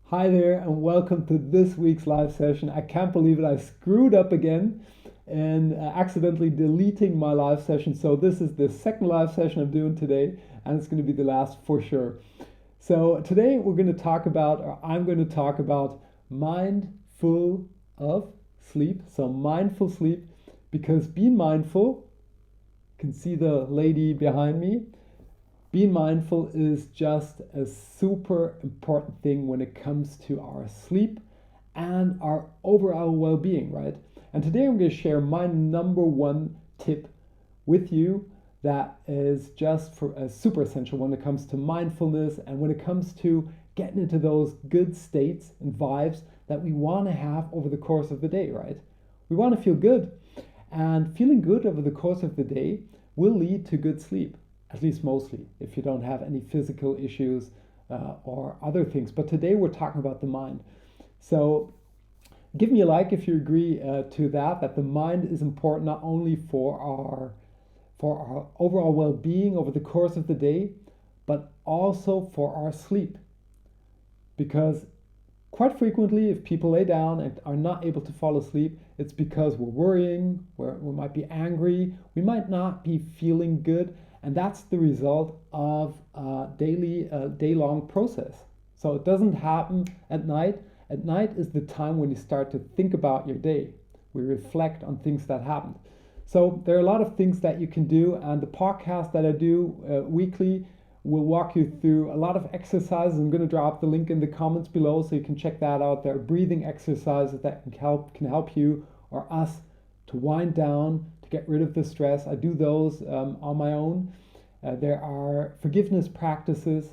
Hi there, and welcome to this week's live session. I can't believe it, I screwed up again and accidentally deleting my live session. So, this is the second live session I'm doing today, and it's going to be the last for sure. So, today we're going to talk about, or I'm going to talk about mindful of sleep. So, mindful sleep, because being mindful, you can see the lady behind me, being mindful is just a super important thing when it comes to our sleep and our overall well being, right? And today I'm going to share my number one tip with you that is just for super essential when it comes to mindfulness and when it comes to getting into those good states and vibes that we want to have over the course of the day, right? We want to feel good, and feeling good over the course of the day will lead to good sleep, at least mostly, if you don't have any physical issues or other things. But today we're talking about the mind. So give me a like if you agree to that the mind is important not only for our overall well-being over the course of the day, but also for our sleep. Because quite frequently, if people lay down and are not able to fall asleep, it's because we're worrying, we might be angry, we might not be feeling good, and that's the result of a day-long process. So it doesn't happen at night. At night is the time when you start to think about your day. We reflect on things that happened. So there are a lot of things that you can do, and the podcast that I do weekly will walk you through a lot of exercises. I'm going to drop the link in the comments below so you can check that out. There are breathing exercises that can help you or us to wind down, to get rid of the stress. I do those on my own. There are forgiveness practices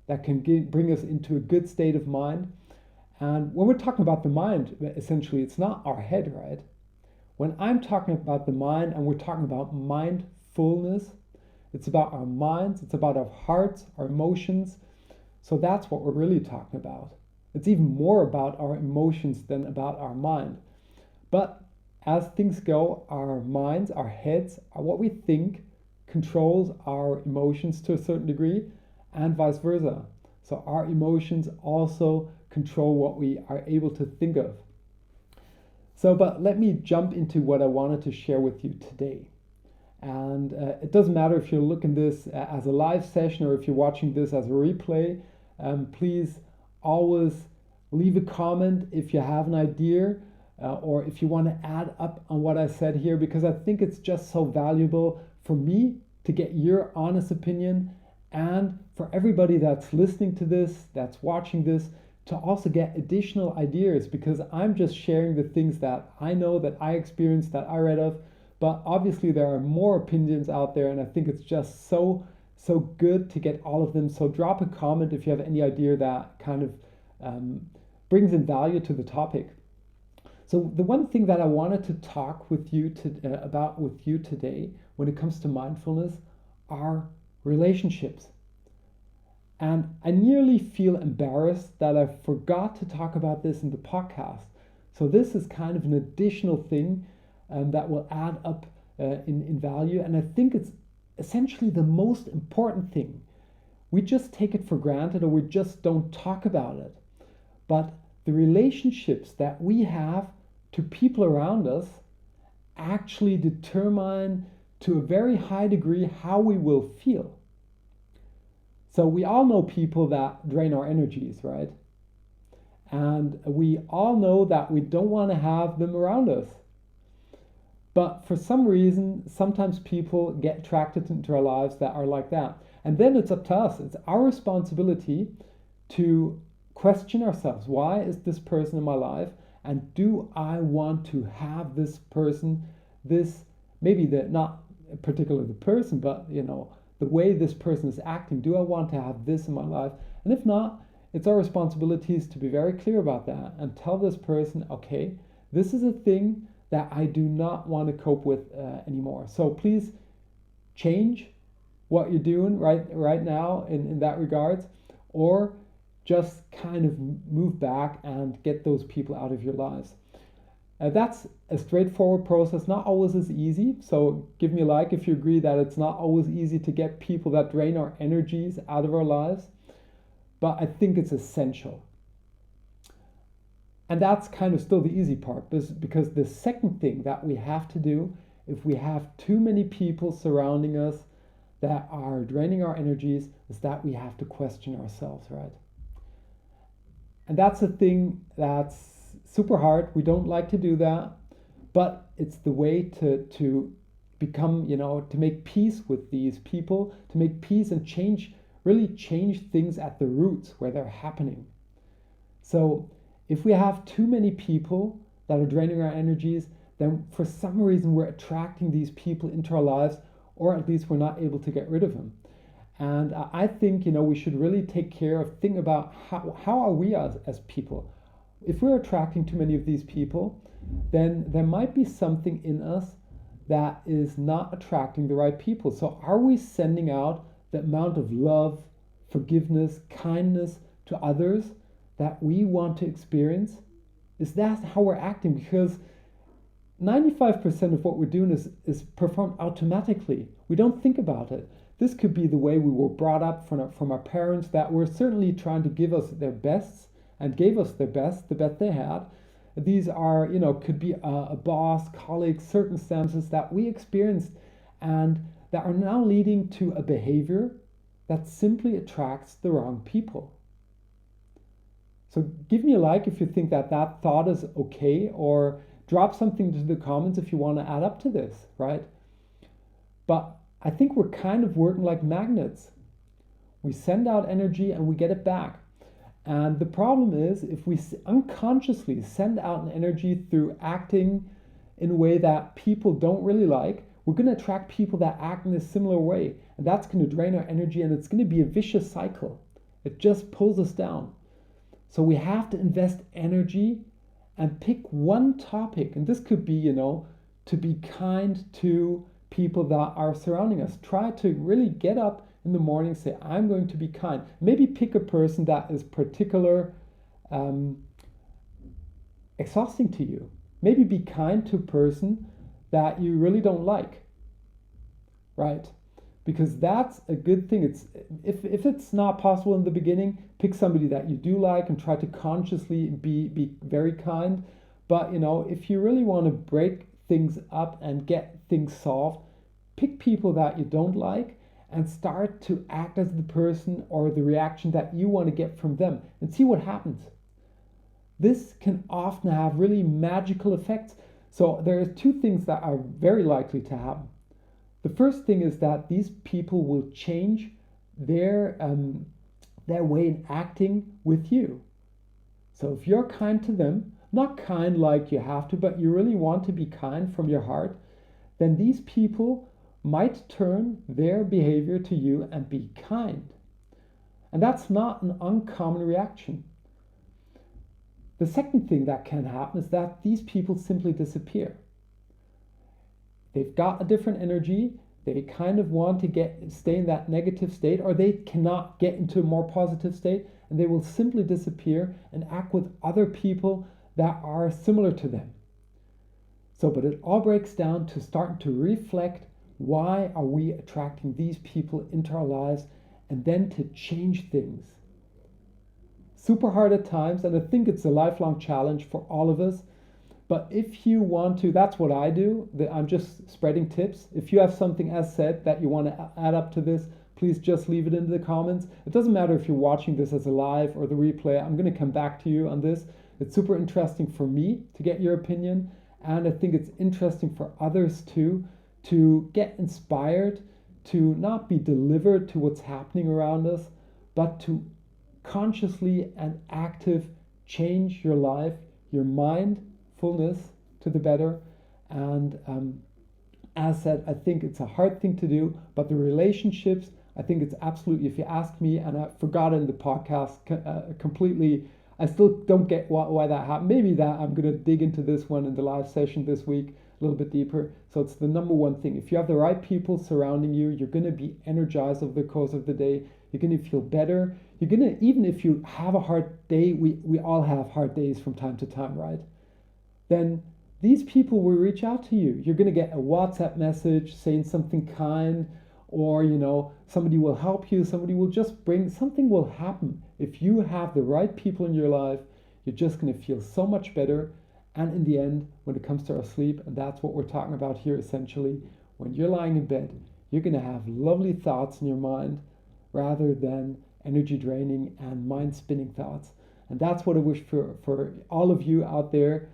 that can bring us into a good state of mind. And when we're talking about the mind, essentially, it's not our head, right? When I'm talking about the mind and we're talking about mindfulness, it's about our minds, it's about our hearts, our emotions. So that's what we're really talking about. It's even more about our emotions than about our mind. But as things go, our minds, our heads, what we think controls our emotions to a certain degree, and vice versa. So our emotions also control what we are able to think of. So, but let me jump into what I wanted to share with you today. And it doesn't matter if you're looking this as a live session or if you're watching this as a replay. Please always leave a comment if you have an idea or if you want to add up on what I said here, because I think it's just so valuable for me to get your honest opinion, and for everybody that's listening to this, that's watching this, to also get additional ideas, because I'm just sharing the things that I know, that I experienced, that I read of. But obviously there are more opinions out there, and I think it's just so good to get all of them. So drop a comment if you have any idea that kind of brings in value to the topic. So the one thing that I wanted to talk with you about with you today when it comes to mindfulness are relationships. And I nearly feel embarrassed that I forgot to talk about this in the podcast. So this is kind of an additional thing that will add up in value. And I think it's essentially the most important thing. We just take it for granted, or we just don't talk about it. But the relationships that we have to people around us actually determine to a very high degree how we will feel. So we all know people that drain our energies, right? And we all know that we don't want to have them around us. But for some reason, sometimes people get attracted into our lives that are like that. And then it's up to us. It's our responsibility to question ourselves. Why is this person in my life? And do I want to have this person, maybe not particularly the person, but the way this person is acting, do I want to have this in my life? And if not, it's our responsibilities to be very clear about that and tell this person, okay, this is a thing that I do not want to cope with anymore. So please change what you're doing right now in that regards, or just kind of move back and get those people out of your lives. That's a straightforward process, not always as easy. So give me a like if you agree that it's not always easy to get people that drain our energies out of our lives. But I think it's essential. And that's kind of still the easy part, because the second thing that we have to do, if we have too many people surrounding us that are draining our energies, is that we have to question ourselves, right? And that's a thing that's super hard. We don't like to do that, but it's the way to become, to make peace with these people, to make peace and really change things at the roots where they're happening. So if we have too many people that are draining our energies, then for some reason we're attracting these people into our lives, or at least we're not able to get rid of them. And I think, we should really think about how are we as people. If we're attracting too many of these people, then there might be something in us that is not attracting the right people. So are we sending out the amount of love, forgiveness, kindness to others that we want to experience? Is that how we're acting? Because 95% of what we're doing is performed automatically. We don't think about it. This could be the way we were brought up from our parents, that were certainly trying to give us their best and gave us their best, the best they had. These are, could be a boss, colleagues, circumstances that we experienced and that are now leading to a behavior that simply attracts the wrong people. So give me a like if you think that thought is okay, or drop something into the comments if you want to add up to this, right? But I think we're kind of working like magnets. We send out energy and we get it back. And the problem is, if we unconsciously send out an energy through acting in a way that people don't really like, we're going to attract people that act in a similar way. And that's going to drain our energy, and it's going to be a vicious cycle. It just pulls us down. So we have to invest energy and pick one topic. And this could be, to be kind to people that are surrounding us. Try to really get up in the morning, say, I'm going to be kind. Maybe pick a person that is exhausting to you. Maybe be kind to a person that you really don't like, right? Because that's a good thing. If it's not possible in the beginning, pick somebody that you do like and try to consciously be very kind. But if you really want to break things up and get things solved, pick people that you don't like and start to act as the person or the reaction that you want to get from them, and see what happens. This can often have really magical effects. So there are two things that are very likely to happen. The first thing is that these people will change their way in acting with you. So if you're kind to them, not kind like you have to, but you really want to be kind from your heart, then these people might turn their behavior to you and be kind. And that's not an uncommon reaction. The second thing that can happen is that these people simply disappear. They've got a different energy. They kind of want to stay in that negative state, or they cannot get into a more positive state, and they will simply disappear and act with other people that are similar to them. But it all breaks down to starting to reflect, why are we attracting these people into our lives, and then to change things. Super hard at times, and I think it's a lifelong challenge for all of us. But if you want to, that's what I do. I'm just spreading tips. If you have something, as said, that you want to add up to this, please just leave it in the comments. It doesn't matter if you're watching this as a live or the replay. I'm going to come back to you on this. It's super interesting for me to get your opinion. And I think it's interesting for others too, to get inspired, to not be delivered to what's happening around us, but to consciously and active change your life, your mindfulness to the better. And as said, I think it's a hard thing to do, but the relationships, I think it's absolutely, if you ask me, and I forgot in the podcast completely, I still don't get why that happened. Maybe that I'm going to dig into this one in the live session this week a little bit deeper. So it's the number one thing. If you have the right people surrounding you, you're going to be energized over the course of the day. You're going to feel better. You're going to, even if you have a hard day, we all have hard days from time to time, right? Then these people will reach out to you. You're going to get a WhatsApp message saying something kind, or somebody will help you, somebody will just something will happen. If you have the right people in your life, you're just going to feel so much better. And in the end, when it comes to our sleep, and that's what we're talking about here essentially, when you're lying in bed, you're going to have lovely thoughts in your mind rather than energy draining and mind spinning thoughts. And that's what I wish for all of you out there.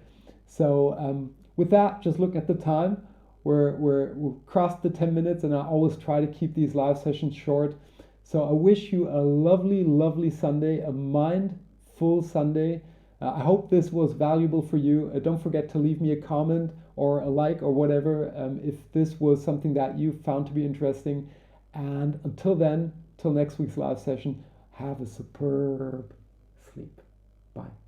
So with that, just look at the time. We've crossed the 10 minutes, and I always try to keep these live sessions short. So I wish you a lovely, lovely Sunday, a mindful Sunday. I hope this was valuable for you. Don't forget to leave me a comment or a like or whatever if this was something that you found to be interesting. And until then, till next week's live session, have a superb sleep. Bye.